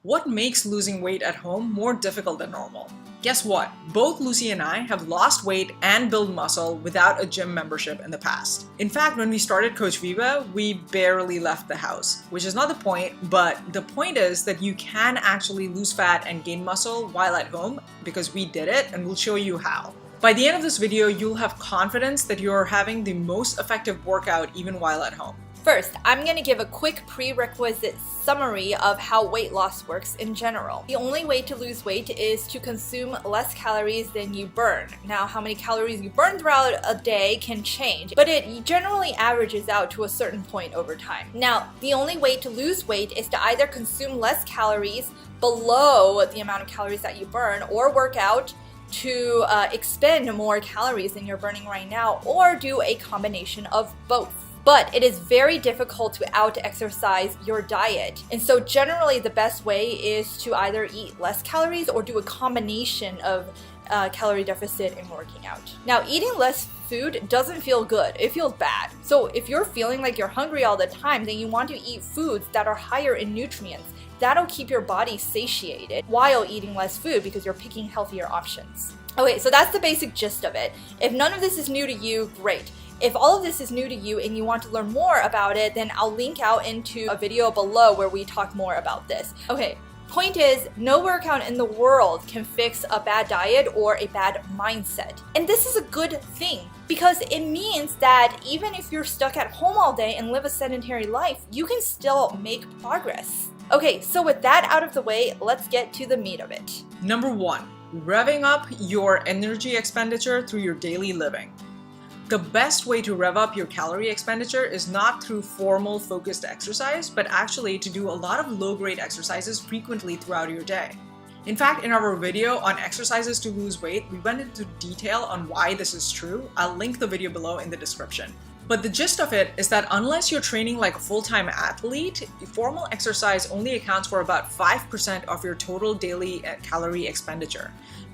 What makes losing weight at home more difficult than normal? Guess what? Both Lucy and I have lost weight and built muscle without a gym membership in the past. In fact, when we started Coach Viva, we barely left the house, which is not the point, but the point is that you can actually lose fat and gain muscle while at home because we did it and we'll show you how. By the end of this video, you'll have confidence that you're having the most effective workout even while at home. First, I'm going to give a quick prerequisite summary of how weight loss works in general. The only way to lose weight is to consume less calories than you burn. Now, how many calories you burn throughout a day can change, but it generally averages out to a certain point over time. Now, the only way to lose weight is to either consume less calories below the amount of calories that you burn, or work out to expend more calories than you're burning right now, or do a combination of both. But it is very difficult to out-exercise your diet. And so generally the best way is to either eat less calories or do a combination of calorie deficit and working out. Now, eating less food doesn't feel good. It feels bad. So if you're feeling like you're hungry all the time, then you want to eat foods that are higher in nutrients. That'll keep your body satiated while eating less food because you're picking healthier options. Okay, so that's the basic gist of it. If none of this is new to you, great. If all of this is new to you and you want to learn more about it, then I'll link out into a video below where we talk more about this. Okay, point is, no workout in the world can fix a bad diet or a bad mindset. And this is a good thing because it means that even if you're stuck at home all day and live a sedentary life, you can still make progress. Okay, so with that out of the way, let's get to the meat of it. Number 1, revving up your energy expenditure through your daily living. The best way to rev up your calorie expenditure is not through formal focused exercise, but actually to do a lot of low-grade exercises frequently throughout your day. In fact, in our video on exercises to lose weight, we went into detail on why this is true. I'll link the video below in the description. But the gist of it is that unless you're training like a full-time athlete, formal exercise only accounts for about 5% of your total daily calorie expenditure.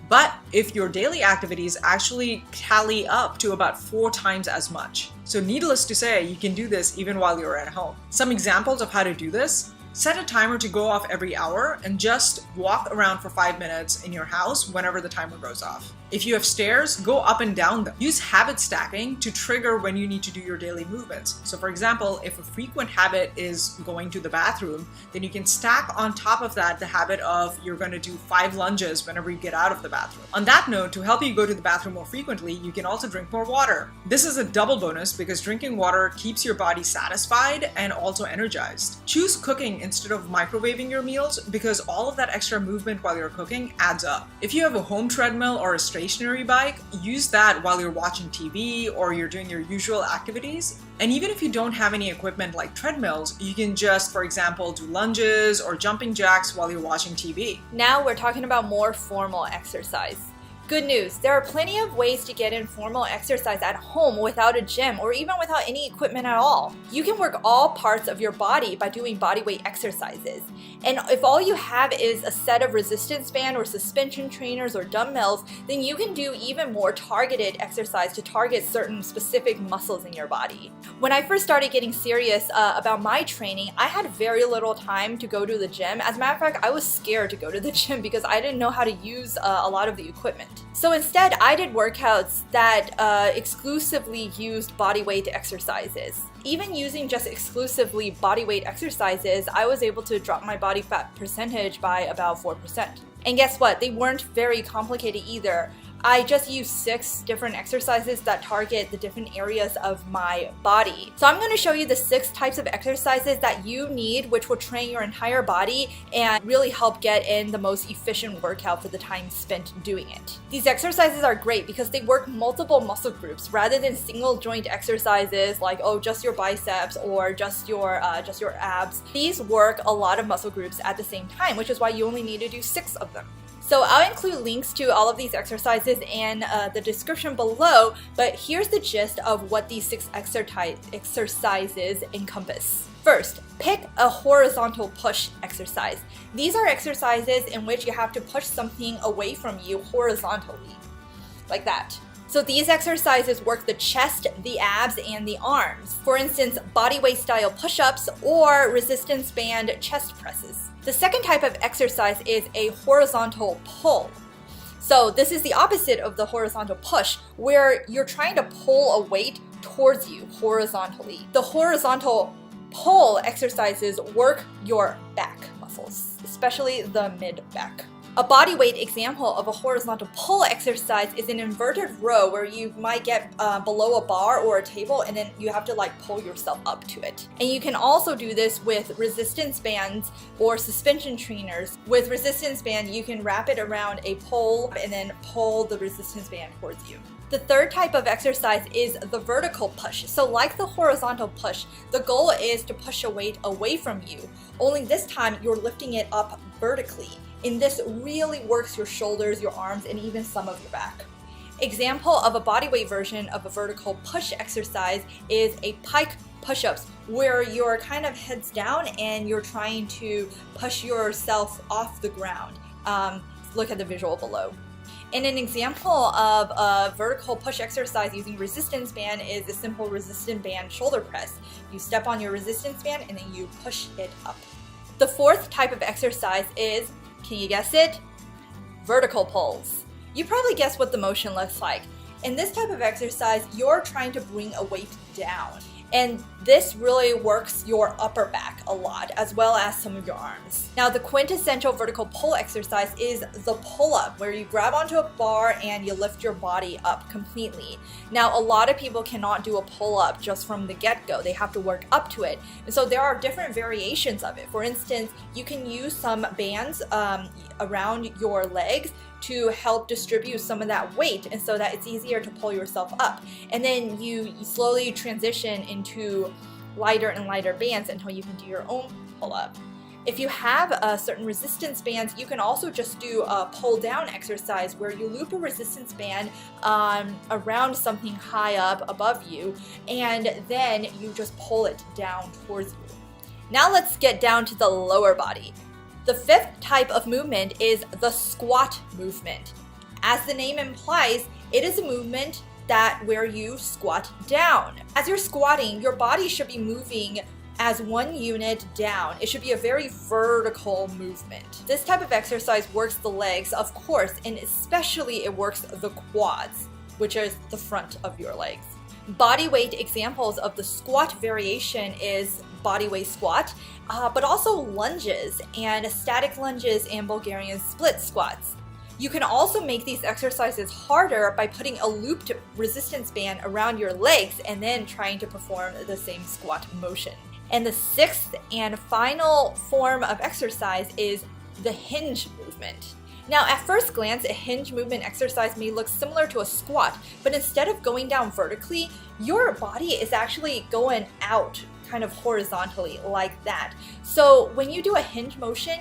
But if your daily activities actually tally up to about 4 times as much. So needless to say, you can do this even while you're at home. Some examples of how to do this: set a timer to go off every hour and just walk around for 5 minutes in your house whenever the timer goes off. If you have stairs, go up and down them. Use habit stacking to trigger when you need to do your daily movements. So for example, if a frequent habit is going to the bathroom, then you can stack on top of that the habit of you're going to do 5 lunges whenever you get out of the bathroom. On that note, to help you go to the bathroom more frequently, you can also drink more water. This is a double bonus because drinking water keeps your body satisfied and also energized. Choose cooking instead of microwaving your meals because all of that extra movement while you're cooking adds up. If you have a home treadmill or a stationary bike, use that while you're watching TV or you're doing your usual activities. And even if you don't have any equipment like treadmills, you can just, for example, do lunges or jumping jacks while you're watching TV. Now we're talking about more formal exercise. Good news, there are plenty of ways to get in formal exercise at home without a gym or even without any equipment at all. You can work all parts of your body by doing bodyweight exercises. And if all you have is a set of resistance band or suspension trainers or dumbbells, then you can do even more targeted exercise to target certain specific muscles in your body. When I first started getting serious about my training, I had very little time to go to the gym. As a matter of fact, I was scared to go to the gym because I didn't know how to use a lot of the equipment. So instead, I did workouts that exclusively used bodyweight exercises. Even using just exclusively bodyweight exercises, I was able to drop my body fat percentage by about 4%. And guess what? They weren't very complicated either. I just used 6 different exercises that target the different areas of my body. So I'm going to show you the 6 types of exercises that you need, which will train your entire body and really help get in the most efficient workout for the time spent doing it. These exercises are great because they work multiple muscle groups rather than single joint exercises like, oh, just your biceps or just your abs. These work a lot of muscle groups at the same time, which is why you only need to do 6 of them. So I'll include links to all of these exercises in the description below, but here's the gist of what these 6 exercises encompass. First, pick a horizontal push exercise. These are exercises in which you have to push something away from you horizontally, like that. So these exercises work the chest, the abs, and the arms. For instance, bodyweight style push-ups or resistance band chest presses. The second type of exercise is a horizontal pull. So this is the opposite of the horizontal push, where you're trying to pull a weight towards you horizontally. The horizontal pull exercises work your back muscles, especially the mid-back. A body weight example of a horizontal pull exercise is an inverted row where you might get below a bar or a table and then you have to like pull yourself up to it. And you can also do this with resistance bands or suspension trainers. With resistance band, you can wrap it around a pole and then pull the resistance band towards you. The third type of exercise is the vertical push. So like the horizontal push, the goal is to push a weight away from you, only this time you're lifting it up vertically. And this really works your shoulders, your arms, and even some of your back. Example of a bodyweight version of a vertical push exercise is a pike push-ups, where you're kind of heads down and you're trying to push yourself off the ground. Look at the visual below. And an example of a vertical push exercise using resistance band is a simple resistance band shoulder press. You step on your resistance band and then you push it up. The fourth type of exercise is, can you guess it? Vertical pulls. You probably guessed what the motion looks like. In this type of exercise, you're trying to bring a weight down. And this really works your upper back a lot, as well as some of your arms. Now, the quintessential vertical pull exercise is the pull-up, where you grab onto a bar and you lift your body up completely. Now, a lot of people cannot do a pull-up just from the get-go. They have to work up to it. And so there are different variations of it. For instance, you can use some bands around your legs to help distribute some of that weight, and so that it's easier to pull yourself up. And then you slowly transition into lighter and lighter bands until you can do your own pull-up. If you have certain resistance bands, you can also just do a pull-down exercise where you loop a resistance band around something high up above you, and then you just pull it down towards you. Now let's get down to the lower body. The fifth type of movement is the squat movement. As the name implies, it is a movement where you squat down. As you're squatting, your body should be moving as one unit down. It should be a very vertical movement. This type of exercise works the legs, of course, and especially it works the quads, which is the front of your legs. Body weight examples of the squat variation is body weight squat, but also lunges and static lunges and Bulgarian split squats. You can also make these exercises harder by putting a looped resistance band around your legs and then trying to perform the same squat motion. And the sixth and final form of exercise is the hinge movement. Now, at first glance, a hinge movement exercise may look similar to a squat, but instead of going down vertically, your body is actually going out kind of horizontally like that. So when you do a hinge motion,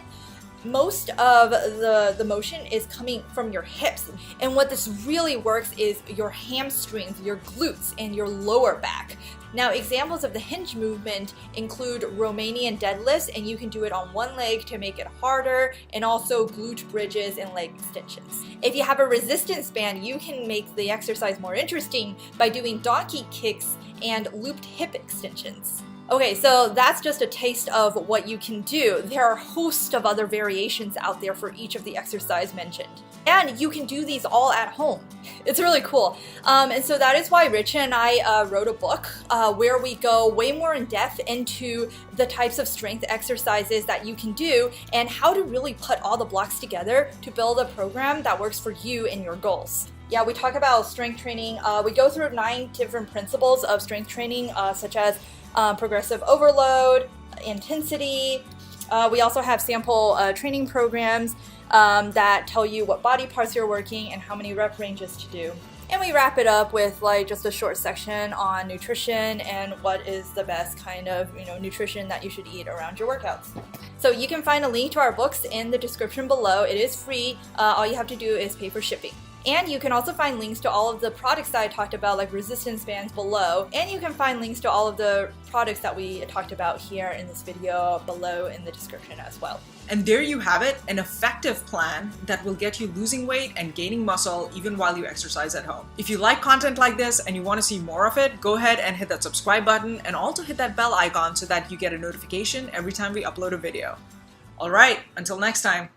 most of the motion is coming from your hips. And what this really works is your hamstrings, your glutes, and your lower back. Now, examples of the hinge movement include Romanian deadlifts, and you can do it on one leg to make it harder, and also glute bridges and leg extensions. If you have a resistance band, you can make the exercise more interesting by doing donkey kicks and looped hip extensions. Okay, so that's just a taste of what you can do. There are a host of other variations out there for each of the exercise mentioned. And you can do these all at home. It's really cool. And so that is why Richa and I wrote a book where we go way more in depth into the types of strength exercises that you can do and how to really put all the blocks together to build a program that works for you and your goals. Yeah, we talk about strength training. We go through 9 different principles of strength training, such as progressive overload, intensity. We also have sample training programs that tell you what body parts you're working and how many rep ranges to do. And we wrap it up with like just a short section on nutrition and what is the best kind of nutrition that you should eat around your workouts. So you can find a link to our books in the description below. It is free. All you have to do is pay for shipping. And you can also find links to all of the products that I talked about, like resistance bands below. And you can find links to all of the products that we talked about here in this video below in the description as well. And there you have it, an effective plan that will get you losing weight and gaining muscle even while you exercise at home. If you like content like this and you want to see more of it, go ahead and hit that subscribe button and also hit that bell icon so that you get a notification every time we upload a video. All right, until next time.